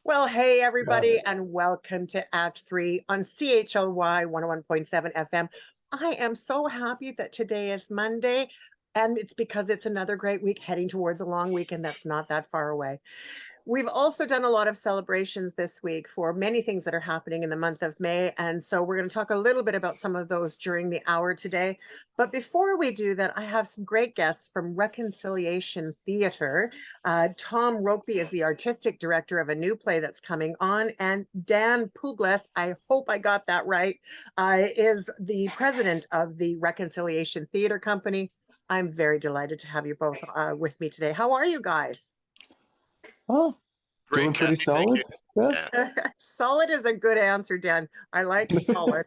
Well, hey, Got everybody, it. and welcome to Act 3 on CHLY 101.7 FM. I am so happy that today is Monday, and it's because it's another great week heading towards a long weekend that's not that far away. We've also done a lot of celebrations this week for many things that are happening in the month of May. And so we're going to talk a little bit about some of those during the hour today. But before we do that, I have some great guests from Reconciliation Theatre. Tom Rokeby is the artistic director of a new play that's coming on. And Dan Puglas, I hope I got that right, is the president of the Reconciliation Theatre Company. I'm very delighted to have you both with me today. How are you guys? Oh, Great, doing pretty Kathy. Thank solid. you. Yeah. Yeah. Solid is a good answer, Dan. I like solid.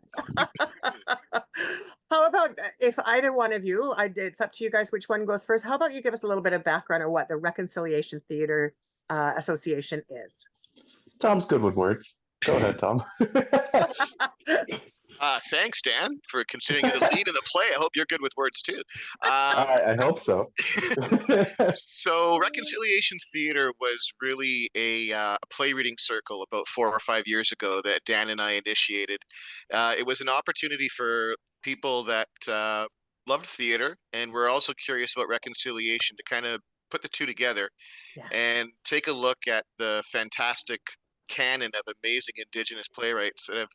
How about if either one of you, it's up to you guys which one goes first. How about you give us a little bit of background on what the Reconciliation Theatre Association is? Tom's good with words. Go ahead, Tom. Thanks, Dan, for considering you the lead in the play. I hope you're good with words too. I hope so. So, Reconciliation Theatre was really a play reading circle about 4 or 5 years ago that Dan and I initiated. It was an opportunity for people that loved theater and were also curious about reconciliation to kind of put the two together Yeah. and take a look at the fantastic canon of amazing indigenous playwrights that have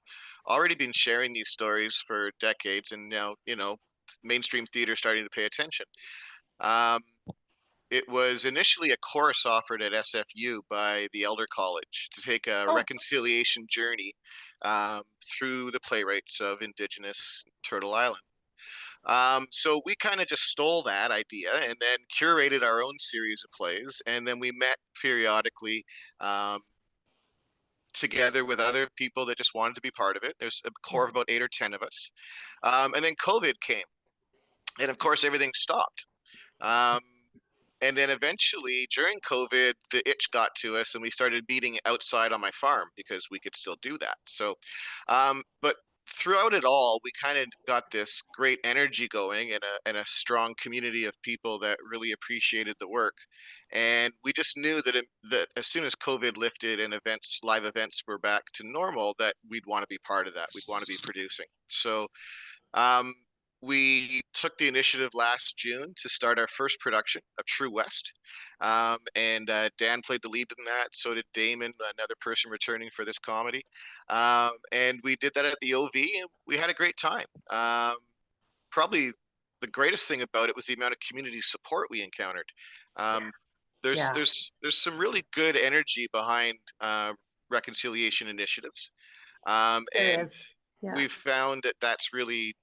already been sharing these stories for decades, and now mainstream theater starting to pay attention. Um, it was initially a course offered at SFU by the Elder College to take a reconciliation journey through the playwrights of Indigenous Turtle Island. So we kind of just stole that idea and then curated our own series of plays, and then we met periodically together with other people that just wanted to be part of it. There's a core of about 8 or 10 of us. And then COVID came, and of course everything stopped. And then eventually during COVID, the itch got to us and we started meeting outside on my farm because we could still do that. So, but throughout it all, we kind of got this great energy going and a strong community of people that really appreciated the work. And we just knew that as soon as COVID lifted and live events were back to normal, that we'd want to be part of that. We'd want to be producing. So, we took the initiative last June to start our first production of True West. And Dan played the lead in that. So did Damon, another person returning for this comedy. And we did that at the OV, and we had a great time. Probably the greatest thing about it was the amount of community support we encountered. There's some really good energy behind reconciliation initiatives. And we've found that that's really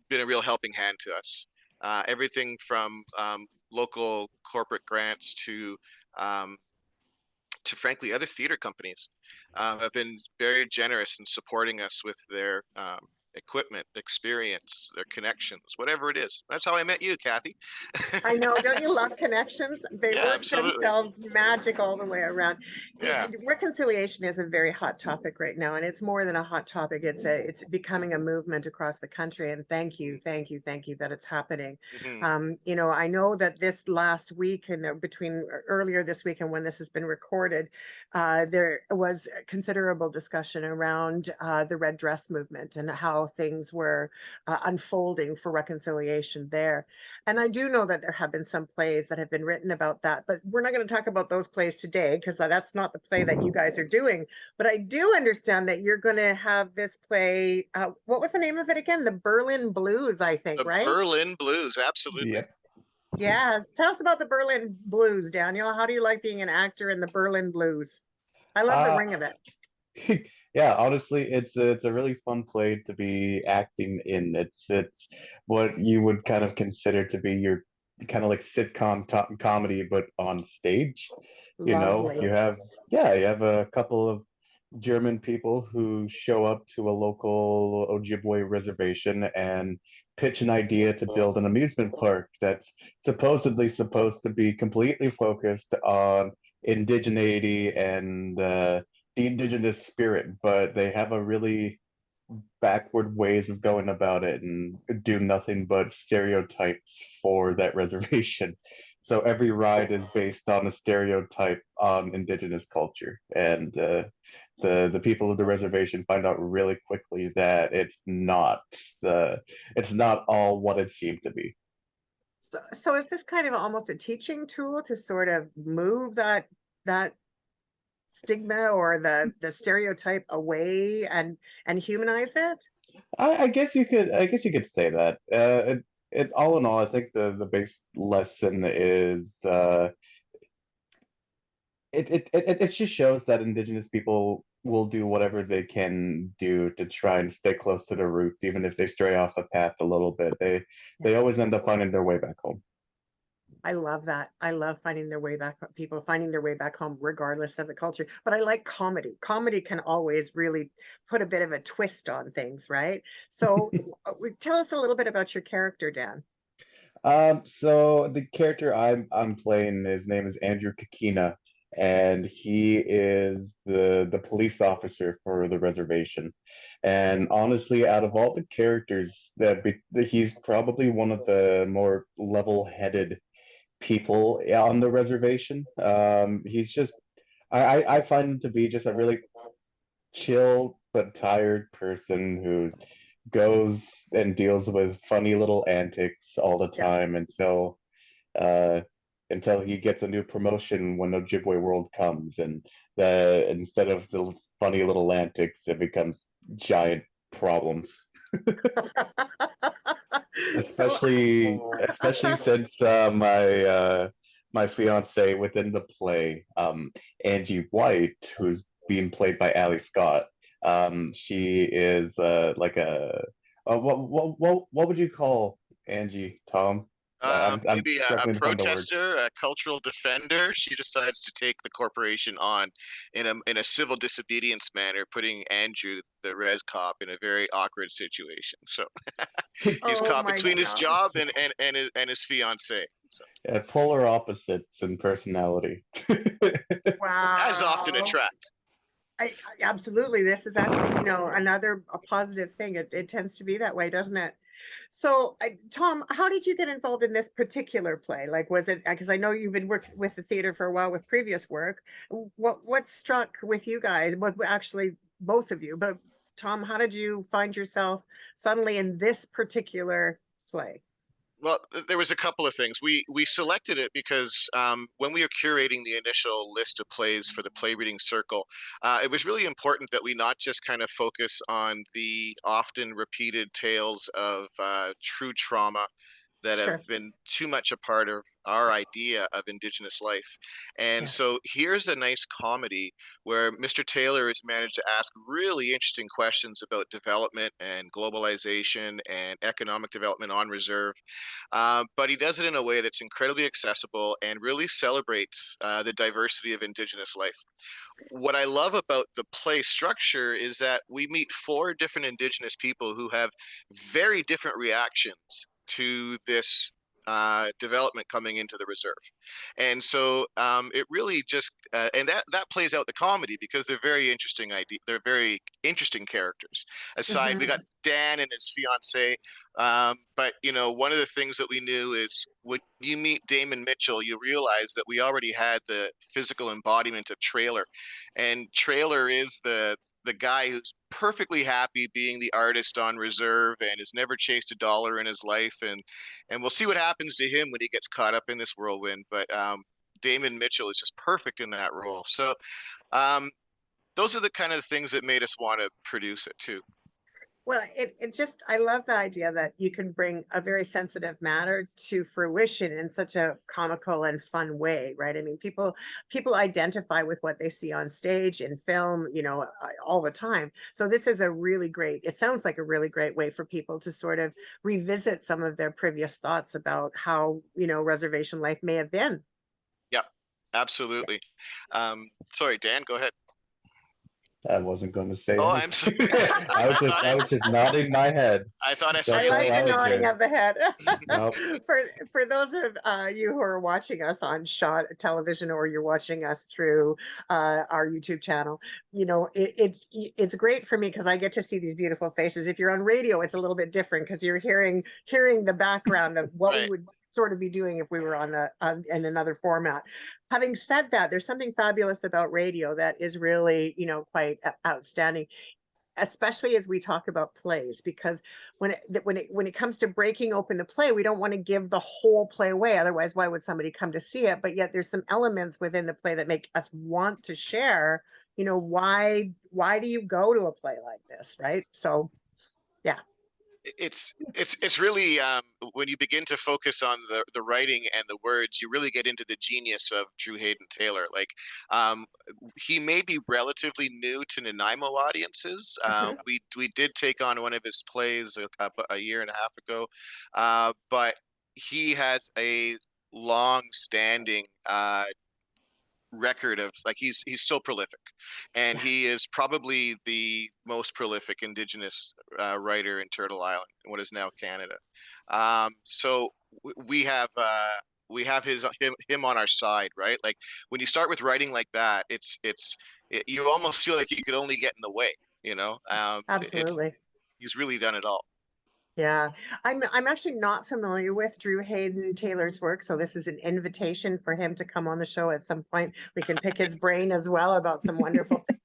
been a real helping hand to us. Everything from local corporate grants to frankly other theater companies have been very generous in supporting us with their equipment, experience, their connections, whatever it is. That's how I met you, Kathy. I know. Don't you love connections? They work absolutely. themselves magic all the way around. Yeah. Reconciliation is a very hot topic right now, and it's more than a hot topic. It's becoming a movement across the country. And thank you that it's happening. Mm-hmm. I know that this last week and between earlier this week and when this has been recorded, there was considerable discussion around the red dress movement and how things were unfolding for reconciliation there. And I do know that there have been some plays that have been written about that, but we're not going to talk about those plays today because that's not the play that you guys are doing. But I do understand that you're going to have this play. What was the name of it again? The Berlin Blues, I think, right? Berlin Blues, absolutely. Yep. Yes. Tell us about the Berlin Blues, Daniel. How do you like being an actor in the Berlin Blues? I love the ring of it. Yeah, honestly, it's a really fun play to be acting in. It's what you would kind of consider to be your kind of like sitcom comedy, but on stage. Lovely. You have a couple of German people who show up to a local Ojibwe reservation and pitch an idea to build an amusement park that's supposedly supposed to be completely focused on indigeneity and the indigenous spirit, but they have a really backward ways of going about it and do nothing but stereotypes for that reservation. so every ride is based on a stereotype on indigenous culture, and the people of the reservation find out really quickly that it's not all what it seemed to be. So is this kind of almost a teaching tool to sort of move that stigma or the stereotype away and humanize it? I guess you could say that. It all in all, I think the base lesson is it just shows that indigenous people will do whatever they can do to try and stay close to their roots, even if they stray off the path a little bit. They always end up finding their way back home. I love that. I love finding their way back, people finding their way back home, regardless of the culture. But I like comedy. Comedy can always really put a bit of a twist on things, right? So tell us a little bit about your character, Dan. So the character I'm playing, his name is Andrew Kakina, and he is the police officer for the reservation. And honestly, out of all the characters he's probably one of the more level-headed people on the reservation. He's just I find him to be just a really chill but tired person who goes and deals with funny little antics all the Yeah. time uh until he gets a new promotion when Ojibwe World comes, and instead of the funny little antics, it becomes giant problems. So Especially since my fiance within the play, Angie White, who's being played by Ali Scott, she is like what would you call Angie, Tom? I'm Maybe a struggling to find the word. protester, a cultural defender. She decides to take the corporation on in a civil disobedience manner, putting Andrew, the res cop, in a very awkward situation. So he's oh caught my between his job gosh. and his fiance. So Polar opposites in personality. as often Wow. attract. Absolutely. This is actually, another a positive thing. It tends to be that way, doesn't it? So, Tom, how did you get involved in this particular play? Like, was it because I know you've been working with the theater for a while with previous work? What struck with you guys? What actually both of you? But Tom, how did you find yourself suddenly in this particular play? Well, there was a couple of things. We selected it because when we were curating the initial list of plays for the play reading circle, it was really important that we not just kind of focus on the often repeated tales of true trauma that have Sure. been too much a part of our idea of Indigenous life. And Yeah. so here's a nice comedy where Mr. Taylor has managed to ask really interesting questions about development and globalization and economic development on reserve. But he does it in a way that's incredibly accessible and really celebrates the diversity of Indigenous life. What I love about the play structure is that we meet four different Indigenous people who have very different reactions to this development coming into the reserve. And so it really just and that plays out the comedy because they're very interesting they're very interesting characters. Aside, we got Dan and his fiance, but one of the things that we knew is when you meet Damon Mitchell, you realize that we already had the physical embodiment of Trailer, and Trailer is the guy who's perfectly happy being the artist on reserve and has never chased a dollar in his life, and we'll see what happens to him when he gets caught up in this whirlwind. But Damon Mitchell is just perfect in that role. So those are the kind of things that made us want to produce it too. Well, it just, I love the idea that you can bring a very sensitive matter to fruition in such a comical and fun way, right? I mean, people identify with what they see on stage, in film, all the time. So this is it sounds like a really great way for people to sort of revisit some of their previous thoughts about how, reservation life may have been. Yep, absolutely. Sorry, Dan, go ahead. I wasn't going to say Oh, I'm anything. sorry. I was just nodding my head. I thought I saw I you like the wink. nodding of the head. Nope. For those of you who are watching us on Shot Television, or you're watching us through our YouTube channel, it's great for me because I get to see these beautiful faces. If you're on radio, it's a little bit different because you're hearing the background of what we Right. would sort of be doing if we were on the in another format. Having said that, there's something fabulous about radio that is really, you know, quite outstanding, especially as we talk about plays, because when it comes to breaking open the play, we don't want to give the whole play away. Otherwise, why would somebody come to see it? But yet there's some elements within the play that make us want to share, you know, why do you go to a play like this, right? So yeah. It's really when you begin to focus on the writing and the words, you really get into the genius of Drew Hayden Taylor. Like um, he may be relatively new to Nanaimo audiences. We did take on one of his plays a year and a half ago, but he has a long-standing record of, like, he's so prolific, and Yeah. he is probably the most prolific indigenous writer in Turtle Island, what is now Canada. So we have him on our side, right? Like when you start with writing like that, you almost feel like you could only get in the way, you know. Absolutely. He's really done it all. Yeah, I'm actually not familiar with Drew Hayden Taylor's work, so this is an invitation for him to come on the show at some point. We can pick his brain as well about some wonderful things.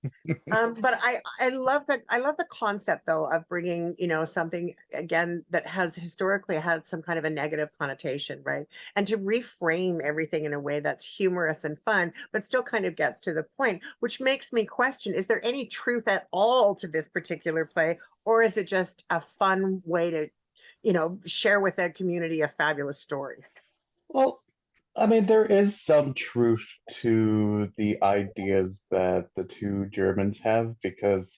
But I love that, I love the concept though of bringing, you know, something again that has historically had some kind of a negative connotation, right? And to reframe everything in a way that's humorous and fun, but still kind of gets to the point, which makes me question, is there any truth at all to this particular play? Or is it just a fun way to, you know, share with the community a fabulous story? Well, I mean, there is some truth to the ideas that the two Germans have because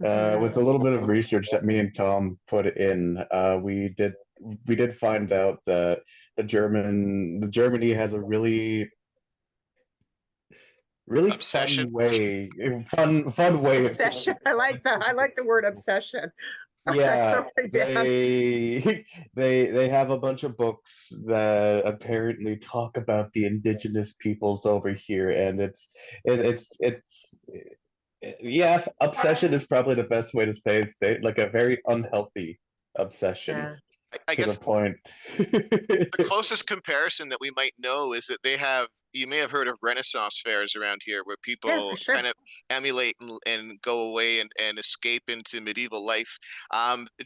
with a little bit of research that me and Tom put in, we did find out that the Germany has a really Obsession. fun way of Obsession. I like that. I like the word obsession. yeah, Sorry, Dan. they have a bunch of books that apparently talk about the indigenous peoples over here, and it's yeah, obsession is probably the best way to say it, like a very unhealthy obsession Yeah, I to the guess point. the closest comparison that we might know is that you may have heard of Renaissance fairs around here where yeah, for people sure. kind of emulate and go away and escape into medieval life.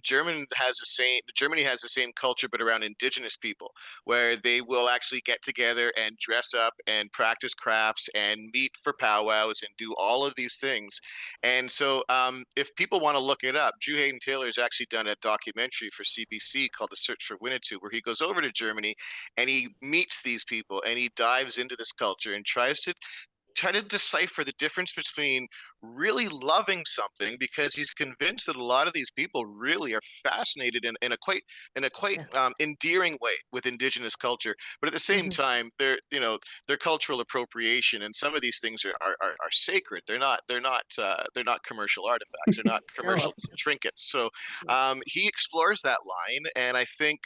Germany has the same culture, but around indigenous people, where they will actually get together and dress up and practice crafts and meet for powwows and do all of these things. And so if people want to look it up, Drew Hayden Taylor has actually done a documentary for CBC called The Search for Winnetou, where he goes over to Germany and he meets these people and he dives into this culture and try to decipher the difference between really loving something, because he's convinced that a lot of these people really are fascinated in a quite Yeah. endearing way with indigenous culture, but at the same Hmm. time they're cultural appropriation, and some of these things are sacred. They're not commercial artifacts, they're not No. commercial trinkets. So he explores that line, and I think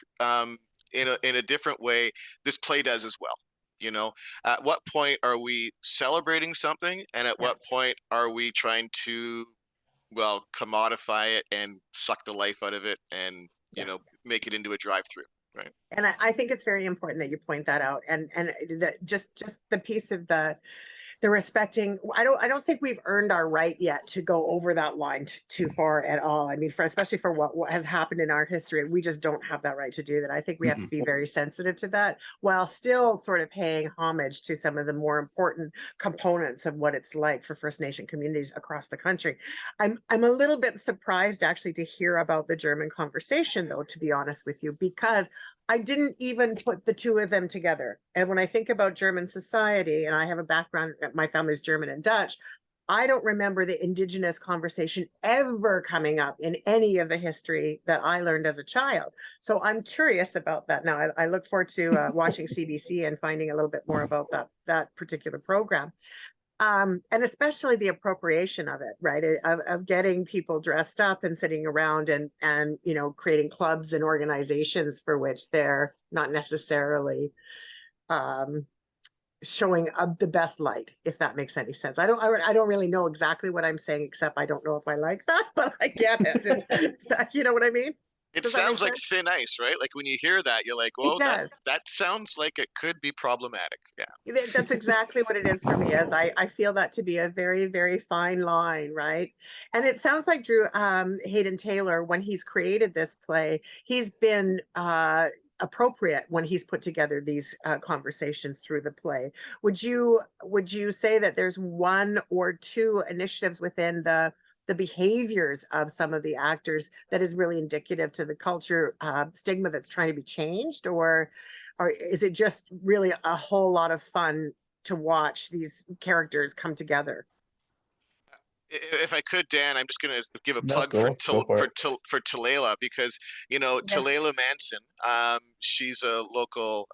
in a different way this play does as well. You know, at what point are we celebrating something, and at Yeah. what point are we trying to, well, commodify it and suck the life out of it and, you Yeah. know, make it into a drive-through, right? And I think it's very important that you point that out. And just the piece of the respecting, I don't think we've earned our right yet to go over that line too far at all. I mean, especially for what has happened in our history, we just don't have that right to do that. I think we have to be very sensitive to that while still sort of paying homage to some of the more important components of what it's like for First Nation communities across the country. I'm a little bit surprised actually to hear about the German conversation, though, to be honest with you, because I didn't even put the two of them together. And when I think about German society, and I have a background, my family's German and Dutch, I don't remember the indigenous conversation ever coming up in any of the history that I learned as a child. So I'm curious about that now. I look forward to watching CBC and finding a little bit more about that particular program. And especially the appropriation of it, right? Of getting people dressed up and sitting around and you know, creating clubs and organizations for which they're not necessarily um, showing the best light, if that makes any sense. I don't really know exactly what I'm saying, except I don't know if I like that, but I get it. And, you know what I mean? It Does that make sounds like sense? thin ice, right? Like when you hear that, you're like, It well, that does. that sounds like it could be problematic. Yeah. That's exactly what it is for me, as I feel that to be a very, very fine line, right? And it sounds like Drew Hayden Taylor, when he's created this play, he's been appropriate when he's put together these conversations through the play. Would you say that there's one or two initiatives within the behaviors of some of the actors that is really indicative to the culture stigma that's trying to be changed, or is it just really a whole lot of fun to watch these characters come together? If I could, Dan, I'm just going to give a No, plug for go for it. Talayla, because Yes. Talayla Manson. She's a local.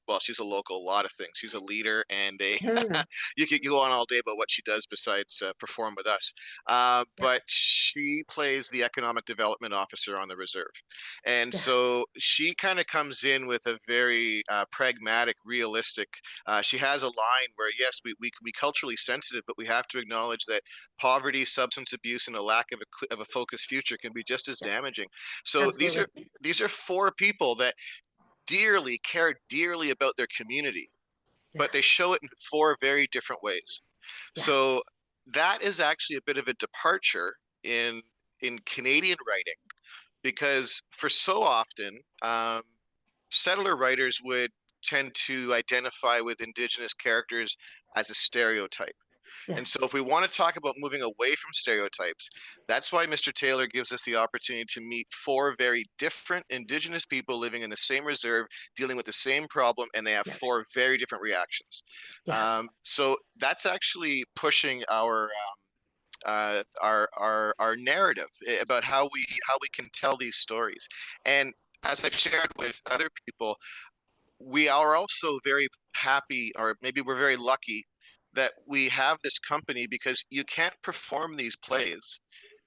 Well, she's a local. A lot of things. She's a leader, and a Mm, you could go on all day about what she does besides perform with us. yep. But she plays the economic development officer on the reserve, and Yeah. so she kind of comes in with a very pragmatic, realistic. She has a line where yes, we can be culturally sensitive, but we have to acknowledge that poverty, substance abuse, and a lack of a focused future can be just as Yeah. damaging. So Absolutely. these are four people that dearly care dearly about their community, Yeah. but they show it in four very different ways. Yeah. So that is actually a bit of a departure in Canadian writing, because for so often settler writers would tend to identify with indigenous characters as a stereotype. And so Yes. if we want to talk about moving away from stereotypes, that's why Mr. Taylor gives us the opportunity to meet four very different indigenous people living in the same reserve, dealing with the same problem, and they have Yeah. four very different reactions. Yeah. So that's actually pushing our narrative about how we can tell these stories. And as I've shared with other people, we are also very happy, or maybe we're very lucky, that we have this company, because you can't perform these plays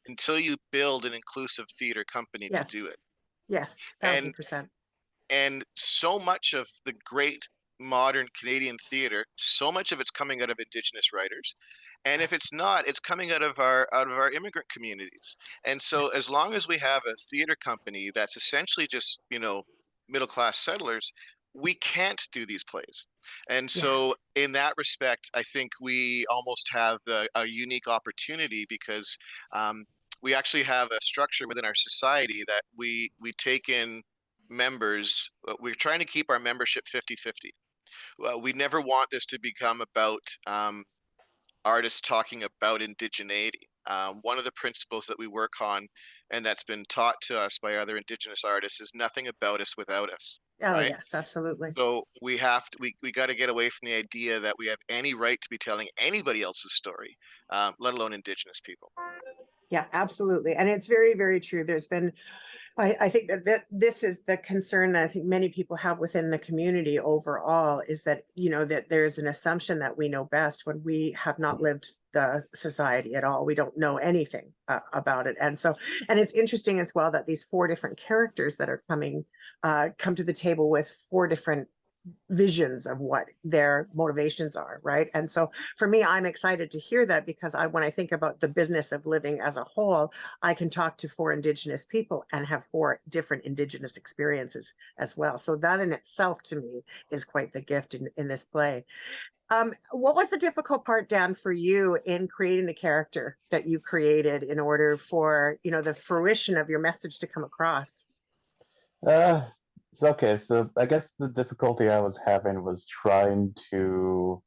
until you build an inclusive theater company to Yes. do it. Yes. And 1000%. so much of the great modern Canadian theater, so much of it's coming out of Indigenous writers. And Yeah. if it's not, it's coming out of our immigrant communities. And so Yes. as long as we have a theater company that's essentially just, middle class settlers, we can't do these plays. And Yeah. so in that respect, I think we almost have a unique opportunity, because we actually have a structure within our society that we take in members. We're trying to keep our membership 50-50. We never want this to become about artists talking about indigeneity. One of the principles that we work on, and that's been taught to us by other Indigenous artists, is nothing about us without us, Oh, right? yes, absolutely. So we got to get away from the idea that we have any right to be telling anybody else's story, let alone Indigenous people. Yeah, absolutely. And it's very, very true. There's been I think that this is the concern that I think many people have within the community overall, is that, that there's an assumption that we know best when we have not lived the society at all. We don't know anything about it. And it's interesting as well that these four different characters that are come to the table with four different visions of what their motivations are, right? And so for me, I'm excited to hear that, because when I think about the business of living as a whole, I can talk to four Indigenous people and have four different Indigenous experiences as well. So that in itself to me is quite the gift in this play. What was the difficult part, Dan, for you in creating the character that you created in order for, the fruition of your message to come across? Uh, it's okay. So I guess the difficulty I was having was trying to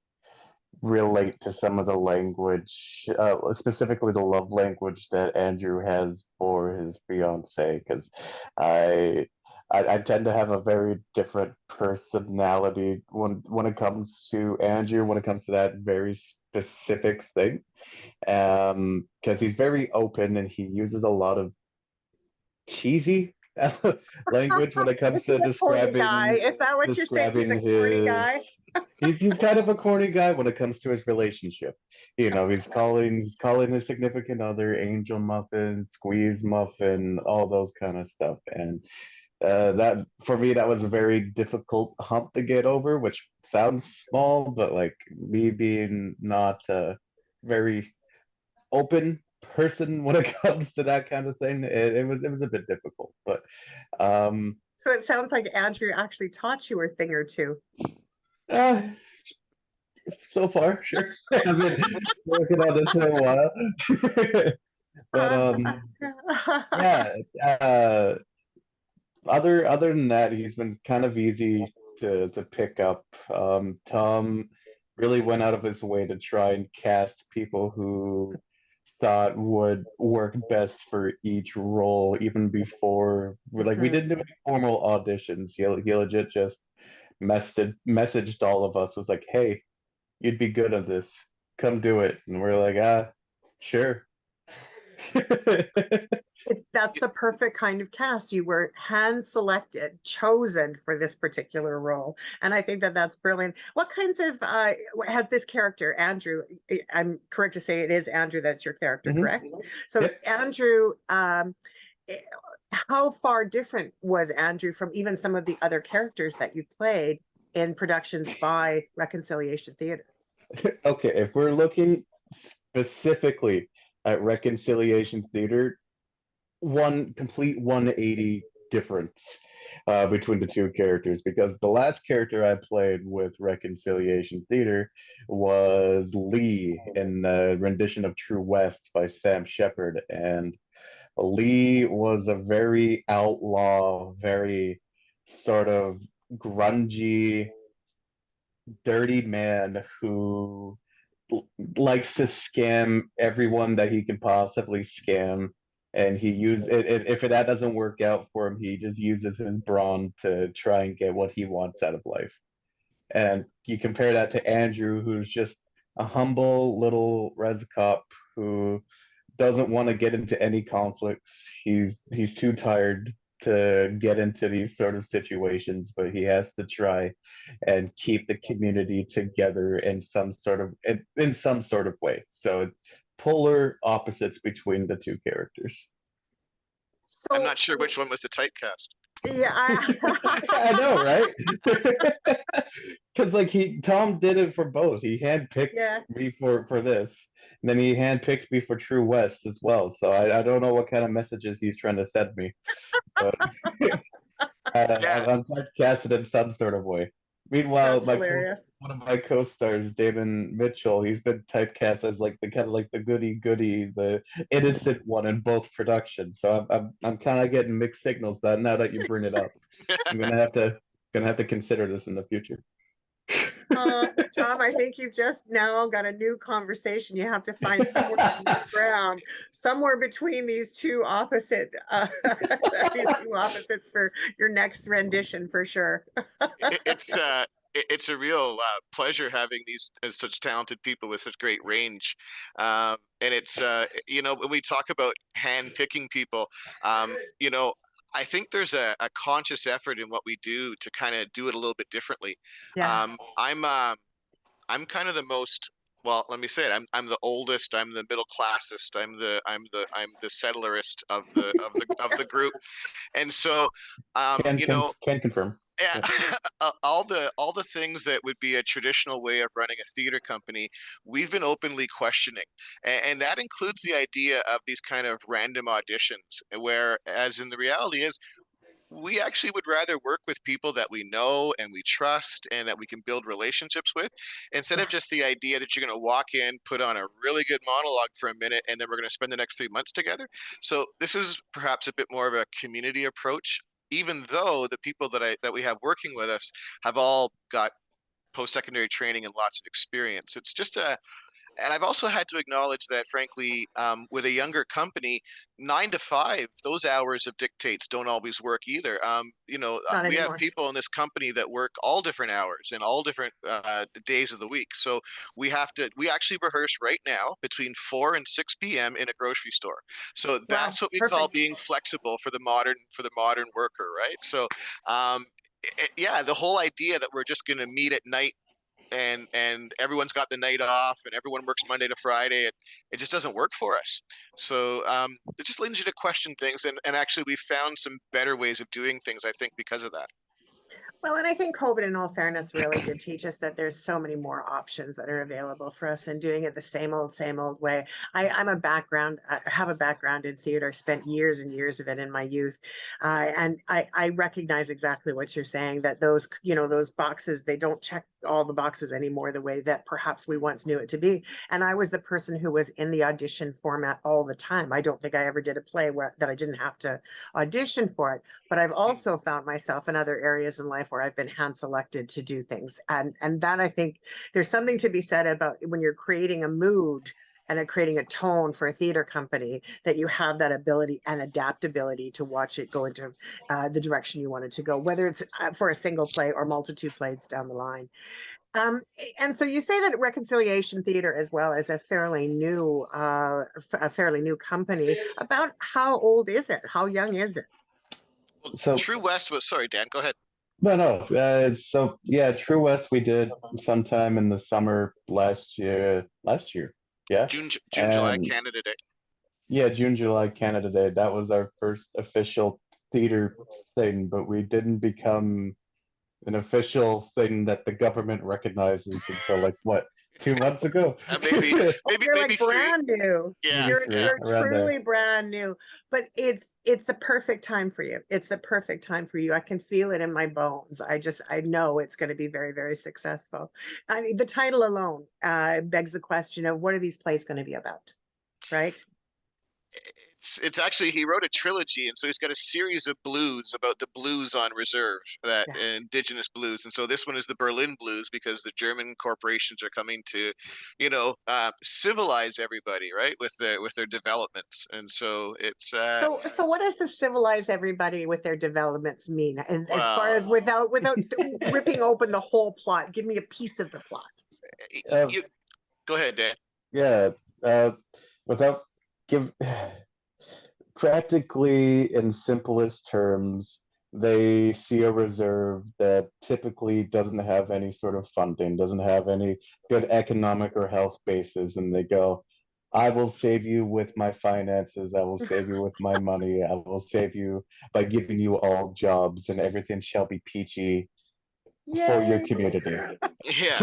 relate to some of the language, specifically the love language that Andrew has for his fiance, because I, I tend to have a very different personality when it comes to Andrew, when it comes to that very specific thing, because he's very open and he uses a lot of cheesy language when it comes Is he to a corny guy? Is that what you're saying? He's a describing corny guy? his he's kind of a corny guy when it comes to his relationship. He's calling his significant other angel muffin, squeeze muffin, all those kind of stuff. And that for me that was a very difficult hump to get over, which sounds small, but like me being not very open person when it comes to that kind of thing. It was a bit difficult, but So it sounds like Andrew actually taught you a thing or two. uh, so far, sure. I've been working on this for a while. But yeah, uh, other than that, he's been kind of easy to pick up. Tom really went out of his way to try and cast people who thought would work best for each role, even before we didn't do any formal auditions. He legit just messaged all of us, was like, "Hey, you'd be good at this. Come do it." And we're like, sure. That's the perfect kind of cast. You were hand selected, chosen for this particular role. And I think that that's brilliant. What kinds of, has this character, Andrew, I'm correct to say it is Andrew, that's your character, correct? So Yep. Andrew, how far different was Andrew from even some of the other characters that you played in productions by Reconciliation Theatre? Okay, if we're looking specifically at Reconciliation Theater, one complete 180 difference between the two characters, because the last character I played with Reconciliation Theater was Lee in a rendition of True West by Sam Shepard. And Lee was a very outlaw, very sort of grungy, dirty man who likes to scam everyone that he can possibly scam. And he used it. If that doesn't work out for him, he just uses his brawn to try and get what he wants out of life. And you compare that to Andrew, who's just a humble little res cop who doesn't want to get into any conflicts. He's too tired to get into these sort of situations, but he has to try and keep the community together in some sort of way. So polar opposites between the two characters. So I'm not sure which one was the typecast. yeah, I know, right? Because Tom did it for both. He handpicked yeah. me for this, and then he handpicked me for True West as well. So I don't know what kind of messages he's trying to send me, but Yeah, I'm typecasted in some sort of way. Meanwhile, That's hilarious. one of my co-stars, Damon Mitchell, he's been typecast as the kind of the goody goody, the innocent one in both productions. So I'm kind of getting mixed signals that now that you bring it up, I'm gonna have to consider this in the future. Tom, I think you've just now got a new conversation. You have to find somewhere ground, somewhere between these two opposite, these two opposites for your next rendition for sure. It's a real pleasure having these such talented people with such great range. And it's when we talk about hand picking people, I think there's a conscious effort in what we do to kind of do it a little bit differently. Yeah. I'm kind of the most, well, let me say it. I'm the oldest. I'm the middle classist. I'm the settlerist of the group. And so, Can can confirm. yeah, Yeah. all the things that would be a traditional way of running a theater company, we've been openly questioning, and that includes the idea of these kind of random auditions, where, as in the reality is, we actually would rather work with people that we know and we trust and that we can build relationships with, instead of just the idea that you're going to walk in, put on a really good monologue for a minute, and then we're going to spend the next 3 months together. So this is perhaps a bit more of a community approach, even though the people that we have working with us have all got post-secondary training and lots of experience. It's just and I've also had to acknowledge that, frankly, with a younger company, 9 to 5, those hours of dictates don't always work either. Not We have anymore. people in this company that work all different hours and all different days of the week. So we actually rehearse right now between 4 and 6 p.m. in a grocery store. So Wow, that's what we call perfect. being flexible for the modern worker, right? So, yeah, the whole idea that we're just going to meet at night and everyone's got the night off and everyone works Monday to Friday. It just doesn't work for us. So it just leads you to question things. And actually, we found some better ways of doing things, I think, because of that. Well, and I think COVID, in all fairness, really did teach us that there's so many more options that are available for us, and doing it the same old way. I have a background in theater, spent years and years of it in my youth. And I recognize exactly what you're saying, that those, those boxes, they don't check all the boxes anymore the way that perhaps we once knew it to be. And I was the person who was in the audition format all the time. I don't think I ever did a play that I didn't have to audition for it. But I've also found myself in other areas in life where I've been hand selected to do things. And that, I think there's something to be said about when you're creating a mood and creating a tone for a theater company, that you have that ability and adaptability to watch it go into the direction you want it to go, whether it's for a single play or multitude plays down the line. Um, and so you say that Reconciliation Theatre, as well, is a fairly new company. About how old is it? How young is it? Well, So True West was, sorry, Dan, go ahead. no. So yeah, True West we did sometime in the summer last year. Yeah, June, July, and Canada Day. yeah, June, July, Canada Day. That was our first official theater thing, but we didn't become an official thing that the government recognizes until like what, 2 months ago? Maybe, Oh, you're maybe like three. brand new. Yeah, Maybe You're three, yeah. you're around there. truly brand new. But it's the perfect time for you. It's the perfect time for you. I can feel it in my bones. I know it's going to be very, very successful. I mean, the title alone begs the question of, what are these plays going to be about, right? It's actually, he wrote a trilogy, and so he's got a series of blues about the blues on reserve, that Yeah. indigenous blues. And so this one is the Berlin blues, because the German corporations are coming to, civilize everybody, right, with their developments. And so it's So what does the civilize everybody with their developments mean? And as far well, as, without ripping open the whole plot, give me a piece of the plot. Uh, you go ahead, Dan. yeah, uh, without give practically in simplest terms, they see a reserve that typically doesn't have any sort of funding, doesn't have any good economic or health basis, and they go, I will save you with my finances, I will save you with my money, I will save you by giving you all jobs, and everything shall be peachy for your Yay. community. Yeah,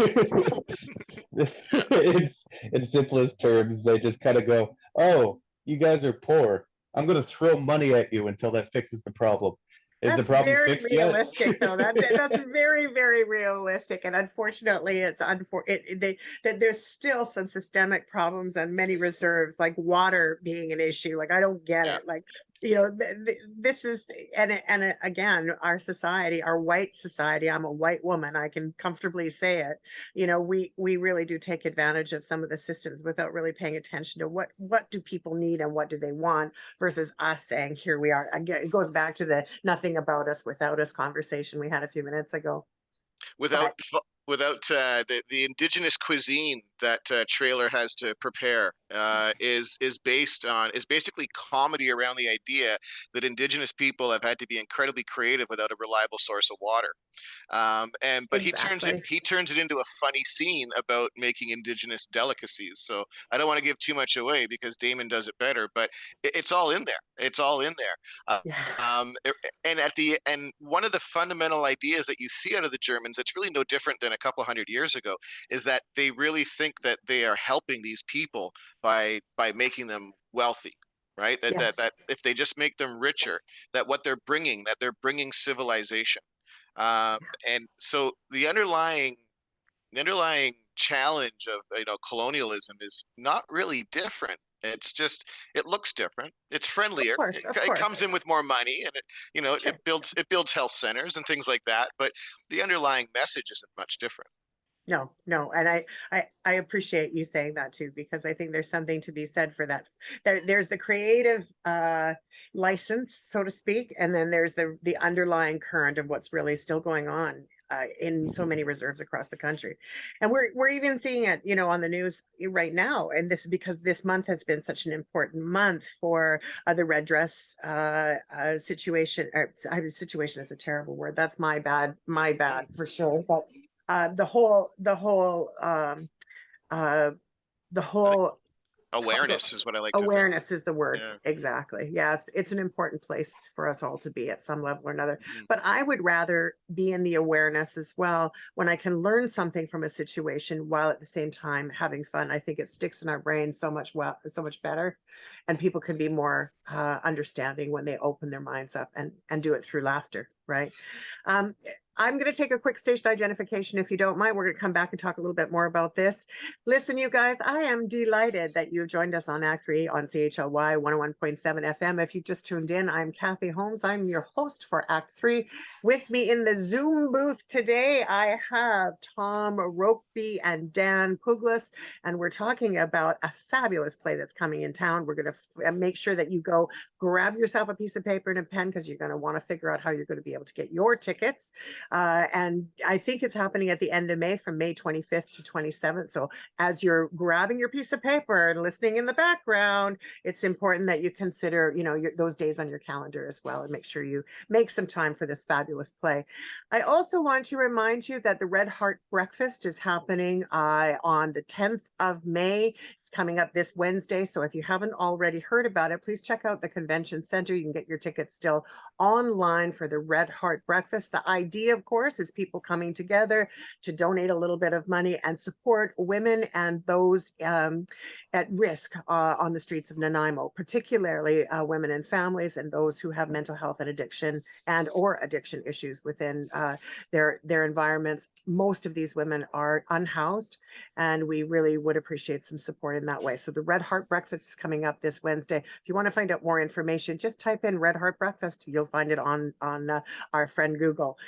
It's in simplest terms, they just kind of go, "Oh, you guys are poor. I'm going to throw money at you until that fixes the problem. Is the That's problem very fixed yet?" realistic, though. That's very, very realistic, and unfortunately, that there's still some systemic problems on many reserves, like water being an issue. Like, I don't get yeah. it. Like, this is, again, our society, our white society. I'm a white woman. I can comfortably say it. We really do take advantage of some of the systems without really paying attention to what do people need and what do they want, versus us saying, here we are. Again, it goes back to the nothing about us without us conversation we had a few minutes ago. without But without the indigenous cuisine that trailer has to prepare is basically comedy around the idea that indigenous people have had to be incredibly creative without a reliable source of water. But exactly. he turns it into a funny scene about making indigenous delicacies. So I don't want to give too much away, because Damon does it better, but it's all in there. It's all in there. Yeah. Er, and one of the fundamental ideas that you see out of the Germans, that's really no different than a couple hundred years ago, is that they really think that they are helping these people by making them wealthy, right? Yes. That if they just make them richer, that they're bringing civilization. And so the underlying challenge of colonialism is not really different. It's just, it looks different. It's Of friendlier. course. Of It comes course. in with more money, and Sure. it builds health centers and things like that. But the underlying message isn't much different. No, no. And I appreciate you saying that too, because I think there's something to be said for that. There's the creative license, so to speak, and then there's the underlying current of what's really still going on in so many reserves across the country. And we're even seeing it, on the news right now. And this is because this month has been such an important month for the red dress situation. Situation is a terrible word. That's my bad for sure. But uh, the whole the whole um, uh, the I think whole Awareness is what I like to think. Awareness is the word. Yeah. Exactly. Yeah, it's an important place for us all to be at some level or another. Mhm. But I would rather be in the awareness as well when I can learn something from a situation while at the same time having fun. I think it sticks in our brains so much better, and people can be more understanding when they open their minds up and do it through laughter, right? Um, I'm going to take a quick station identification if you don't mind. We're going to come back and talk a little bit more about this. Listen, you guys, I am delighted that you joined us on Act 3 on CHLY 101.7 FM. If you just tuned in, I'm Kathy Holmes. I'm your host for Act 3. With me in the Zoom booth today, I have Tom Rokeby and Dan Puglas, and we're talking about a fabulous play that's coming in town. We're going to make sure that you go grab yourself a piece of paper and a pen because you're going to want to figure out how you're going to be able to get your tickets. And I think it's happening at the end of May, from May 25th to 27th. So as you're grabbing your piece of paper and listening in the background, it's important that you consider, those days on your calendar as well, and make sure you make some time for this fabulous play. I also want to remind you that the Red Heart Breakfast is happening on the 10th of May. It's coming up this Wednesday. So if you haven't already heard about it, please check out the convention center. You can get your tickets still online for the Red Heart Breakfast. The idea, of course, is people coming together to donate a little bit of money and support women and those at risk on the streets of Nanaimo, particularly women and families and those who have mental health and addiction or addiction issues within their environments. Most of these women are unhoused, and we really would appreciate some support in that way. So the Red Heart Breakfast is coming up this Wednesday. If you want to find out more information, just type in Red Heart Breakfast. You'll find it on our friend Google.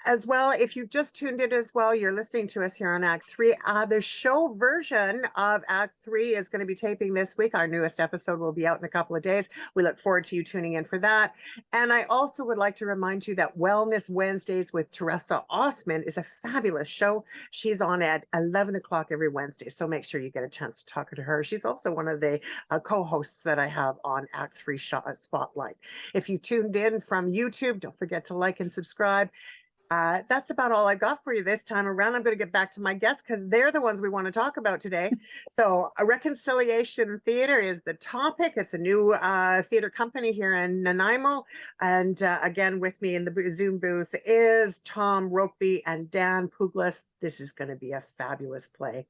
As well, if you've just tuned in as well, you're listening to us here on Act 3. The show version of Act 3 is going to be taping this week. Our newest episode will be out in a couple of days. We look forward to you tuning in for that. And I also would like to remind you that Wellness Wednesdays with Teresa Osman is a fabulous show. She's on at 11 o'clock every Wednesday, so make sure you get a chance to talk to her. She's also one of the co-hosts that I have on Act 3 Spotlight. If you tuned in from YouTube, don't forget to like and subscribe. That's about all I've got for you this time around. I'm going to get back to my guests because they're the ones we want to talk about today. So Reconciliation Theatre is the topic. It's a new theatre company here in Nanaimo. And again, with me in the Zoom booth is Tom Rokeby and Dan Puglas. This is going to be a fabulous play.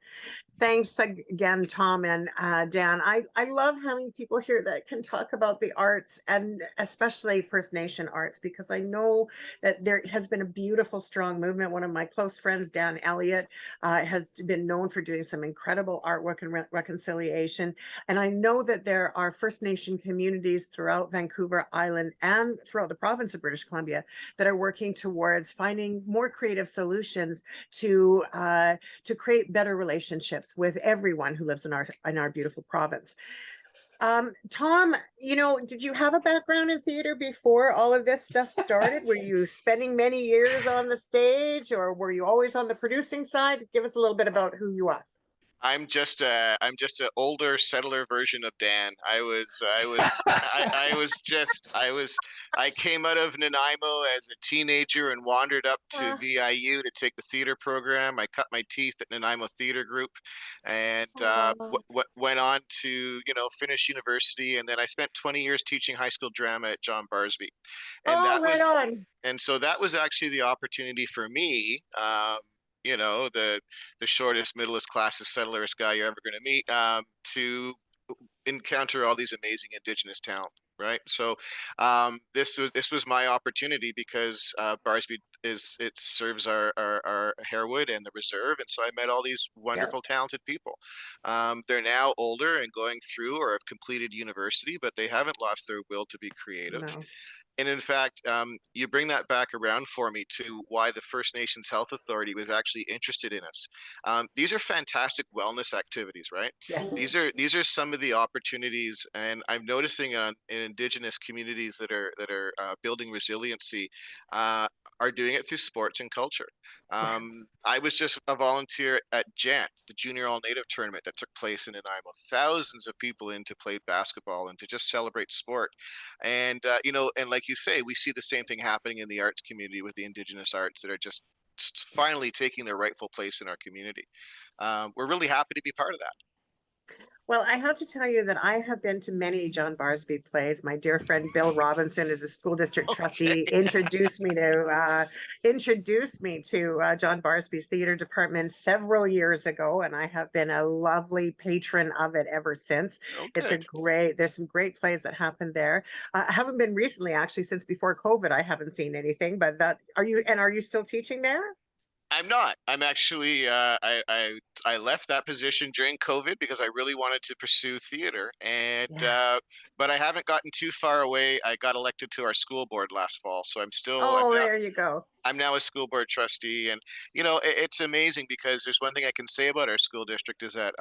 Thanks again, Tom and Dan. I love having people here that can talk about the arts, and especially First Nation arts, because I know that there has been a beautiful, strong movement. One of my close friends, Dan Elliott, has been known for doing some incredible artwork and reconciliation. And I know that there are First Nation communities throughout Vancouver Island and throughout the province of British Columbia that are working towards finding more creative solutions to create better relationships with everyone who lives in our beautiful province. Tom, did you have a background in theater before all of this stuff started? Were you spending many years on the stage, or were you always on the producing side? Give us a little bit about who you are. I'm just an older settler version of Dan. I came out of Nanaimo as a teenager and wandered up to VIU to take the theater program. I cut my teeth at Nanaimo Theater Group, and went on to finish university, and then I spent 20 years teaching high school drama at John Barsby, and right on. and so that was actually the opportunity for me. The shortest, middleest, classist, settlerist guy you're ever going to meet, to encounter all these amazing Indigenous talent. Right, so this was my opportunity because Barsby serves our Harewood and the reserve, and so I met all these wonderful, talented people. They're now older and going through or have completed university, but they haven't lost their will to be creative. No. And in fact, you bring that back around for me to why the First Nations Health Authority was actually interested in us. These are fantastic wellness activities, right? Yes. These are some of the opportunities, and I'm noticing in Indigenous communities that are building resiliency, are doing it through sports and culture. I was just a volunteer at JANT, the Junior All Native tournament that took place in Nanaimo. Thousands of people in to play basketball and to just celebrate sport. And and like you say, we see the same thing happening in the arts community with the Indigenous arts that are just finally taking their rightful place in our community. We're really happy to be part of that. Well, I have to tell you that I have been to many John Barsby plays. My dear friend Bill Robinson is a school district Okay. trustee. Introduced me to John Barsby's theater department several years ago, and I have been a lovely patron of it ever since. Oh, It's a good. great. There's some great plays that happen there. I haven't been recently, actually, since before COVID. I haven't seen anything. But that are you? And are you still teaching there? I'm not. I'm actually I left that position during COVID because I really wanted to pursue theater, and Yeah. but I haven't gotten too far away. I got elected to our school board last fall, so Oh, there you go. I'm now a school board trustee, and it's amazing because there's one thing I can say about our school district is that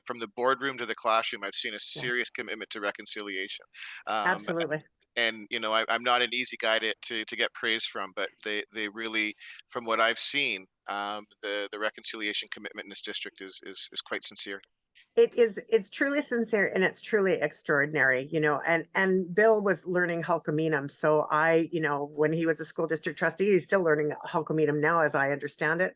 from the boardroom to the classroom, I've seen a Yeah, serious commitment to reconciliation. Um, absolutely. and I'm not an easy guy to get praise from, but they really, from what I've seen, the reconciliation commitment in this district is quite sincere. It's truly sincere and it's truly extraordinary, and Bill was learning Hulkaminum. So when he was a school district trustee, he's still learning Hulkaminum now, as I understand it.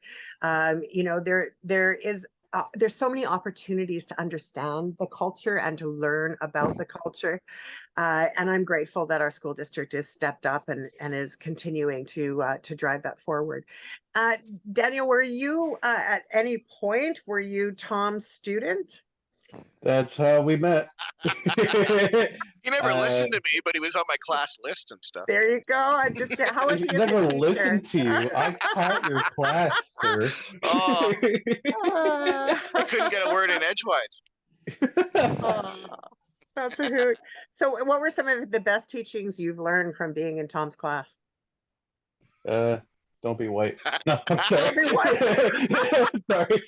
There's so many opportunities to understand the culture and to learn about the culture. And I'm grateful that our school district has stepped up and is continuing to drive that forward. Uh, Daniel, were you at any point, were you Tom's student? That's how we met. He never uh, listened to me, but he was on my class list and stuff. There you go. How was he he as a never teacher? listened to you. I taught your class, sir. Oh, I Uh, couldn't get a word in edgewise. oh, that's a hoot. So, what were some of the best teachings you've learned from being in Tom's class? uh, don't be white. No, I'm sorry. Don't be white. Sorry.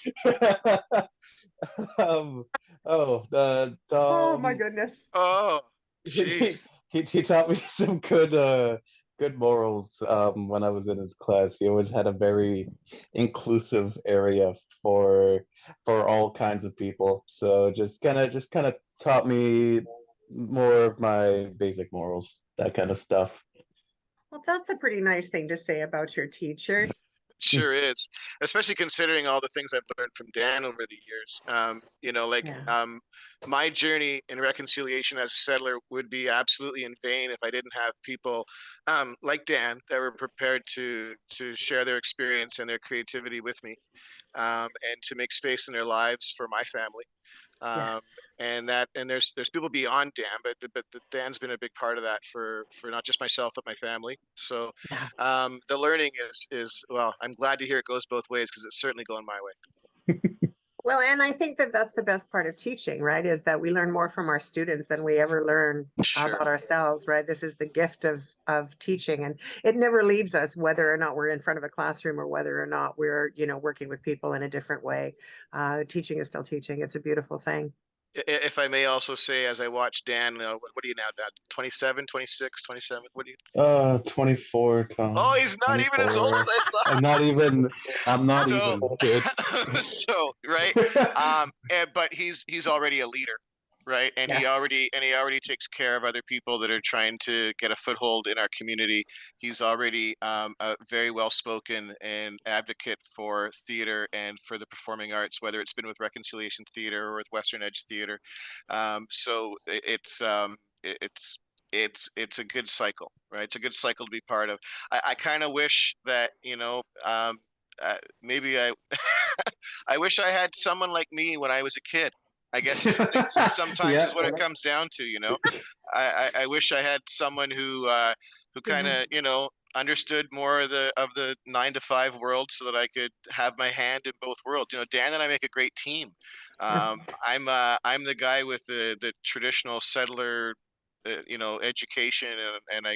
um, Oh my goodness. Oh, he, jeez. he taught me some good morals when I was in his class. He always had a very inclusive area for all kinds of people. So just kind of taught me more of my basic morals, that kind of stuff. Well, that's a pretty nice thing to say about your teacher. Sure is, especially considering all the things I've learned from Dan over the years. Yeah. My journey in reconciliation as a settler would be absolutely in vain if I didn't have people like Dan that were prepared to share their experience and their creativity with me, and to make space in their lives for my family. um, Yes. and there's people beyond Dan, but Dan's been a big part of that for not just myself but my family. So Yeah. the learning is well, I'm glad to hear it goes both ways because it's certainly going my way. Well, and I think that that's the best part of teaching, right? Is that we learn more from our students than we ever learn Sure. about ourselves, right? This is the gift of teaching, and it never leaves us, whether or not we're in front of a classroom or whether or not we're, working with people in a different way. Teaching is still teaching. It's a beautiful thing. If I may also say, as I watch Dan, what are you now, Dad? 27, 26, 27? What do you? 24, Tom. Oh, he's not even as old as 24. I I'm thought. not even. I'm not So, even, dude. so right. But he's already a leader, right? And Yes. he already takes care of other people that are trying to get a foothold in our community. He's already a very well spoken and advocate for theater and for the performing arts, whether it's been with Reconciliation Theater or with Western Edge Theater. So it's a good cycle, right? It's a good cycle to be part of. I kind of wish that maybe I I wish I had someone like me when I was a kid. I guess sometimes Yeah. is what it comes down to, I wish I had someone who kind Yeah. of understood more of the 9 to 5 world so that I could have my hand in both worlds. Dan and I make a great team. I'm the guy with the traditional settler education, and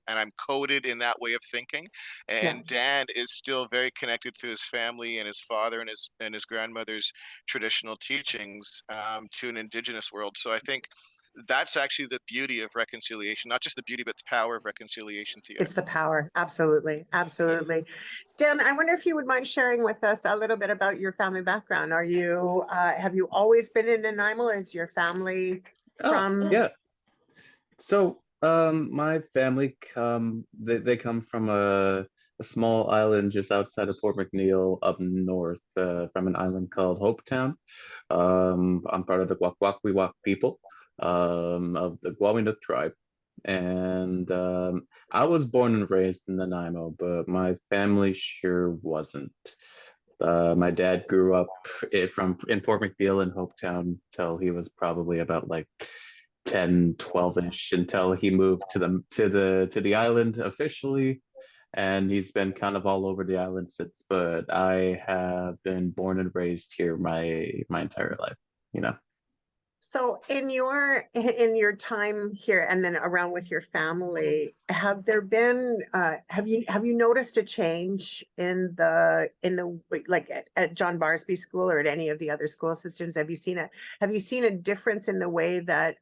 I'm coded in that way of thinking, Yeah. and Dan is still very connected to his family and his father and his grandmother's traditional teachings, to an indigenous world. So I think that's actually the beauty of reconciliation, not just the beauty but the power of reconciliation theater. It's the power. Absolutely. Absolutely. Dan, I wonder if you would mind sharing with us a little bit about your family background. Have you always been in Nanaimo? Is your family Oh, from? yeah. So, my family they come from a small island just outside of Port McNeil up north from an island called Hopetown. I'm part of the Gwakwiwak people of the Gwawinook tribe. And I was born and raised in Nanaimo, but my family sure wasn't. My dad grew up in Port McNeil in Hopetown till he was probably about like 10, 12-ish until he moved to the island officially, and he's been kind of all over the island since. But I have been born and raised here my entire life, you know. So in your time here and then around with your family, have there been have you noticed a change in the like at John Barsby School or at any of the other school systems? Have you seen a difference in the way that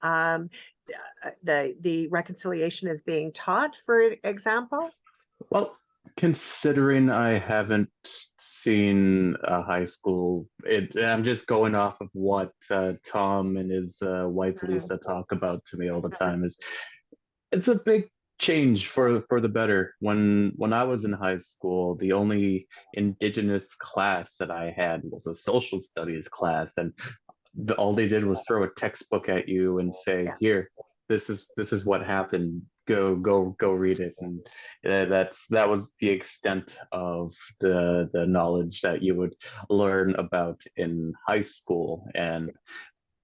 the reconciliation is being taught, for example? Well, considering I haven't seen a high school, I'm just going off of what Tom and his wife Mm, Lisa talk about to me all the mm, time. Is it's a big change for the better. When I was in high school, the only indigenous class that I had was a social studies class, and all they did was throw a textbook at you and say, yeah. "Here, this is what happened. Go read it." And that was the extent of the knowledge that you would learn about in high school. And